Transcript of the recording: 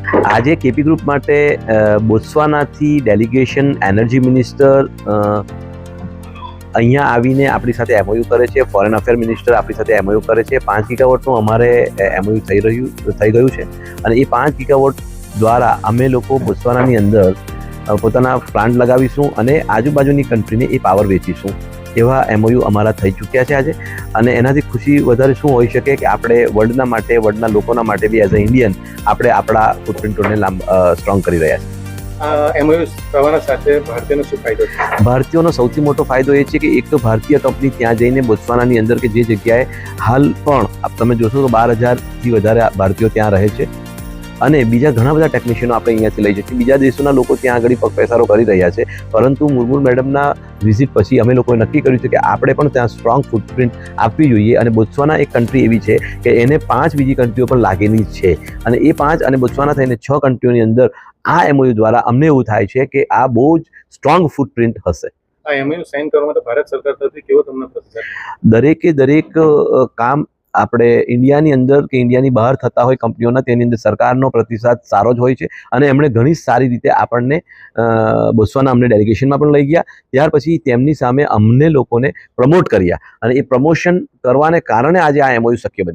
આજે KP group માટે બોત્સવાનાથી delegation energy minister અહીંયા આવીને આપણી સાથે એમઓયુ કરે છે. ફોરેન અફેર મિનિસ્ટર આપણી સાથે એમઓયુ કરે છે. 5 ગીગાવોટનું અમારે એમઓયુ થઈ ગયું છે અને એ 5 ગીગાવોટ દ્વારા અમે લોકો બોત્સવાનાની અંદર પોતાના પ્લાન્ટ લગાવીશું અને આજુબાજુની કન્ટ્રીને એ પાવર વેચીશું. એવા એમઓયુ અમારા થઈ ચૂક્યા છે આજે. અને એનાથી ખુશી વધારે શું હોઈ શકે કે આપણે વર્લ્ડના માટે, વર્લ્ડના લોકોના માટે બી એઝ અ ઇન્ડિયન આપણે આપણા ફૂટપ્રિન્ટોને સ્ટ્રોંગ કરી રહ્યા છીએ. એમઓયુ થવાના સાથે ભારતીયોનો શું ફાયદો છે? ભારતીયોનો સૌથી મોટો ફાયદો એ છે કે એક તો ભારતીય કંપની ત્યાં જઈને બોત્સવાનાની અંદર કે જે જગ્યાએ હાલ પણ તમે જોશો તો 12,000થી વધારે ભારતીયો ત્યાં રહે છે અને બીજા ઘણા બધા ટેકનિશિયનો આપણે અહીંયાથી લઈ જઈએ. બીજા દેશોના લોકો ત્યાં આગળ પગપેસારો કરી રહ્યા છે. પરંતુ મુર્મુ મેડમના વિઝિટ પછી અમે લોકોએ નક્કી કર્યું છે કે આપણે પણ ત્યાં સ્ટ્રોંગ ફૂટપ્રિન્ટ આપવી જોઈએ. અને બોત્સવાના એક કન્ટ્રી એવી છે કે એને 5 બીજી કન્ટ્રીઓ પર લાગેલી છે અને એ 5 અને બોત્સવાના થઈને 6 કન્ટ્રીઓની અંદર આ એમઓયુ દ્વારા અમને એવું થાય છે કે આ બહુ જ સ્ટ્રોંગ ફૂટપ્રિન્ટ હશે. આ એમઓયુ સાઇન કરવા માટે ભારત સરકાર તરફથી કેવો તમને પ્રતિસાદ? દરેક કામ આપણે ઇન્ડિયાની અંદર કે ઇન્ડિયાની બહાર થતા હોય કંપનીઓના, તેની અંદર સરકારનો પ્રતિસાદ સારો જ હોય છે અને એમણે ઘણી સારી રીતે આપણને બોત્સવાના અમને ડેલિગેશનમાં પણ લઈ ગયા. ત્યાર પછી તેમની સામે અમને લોકોને પ્રમોટ કર્યા અને એ પ્રમોશન કરવાને કારણે આજે આ એમઓયુ શક્ય બન્યું.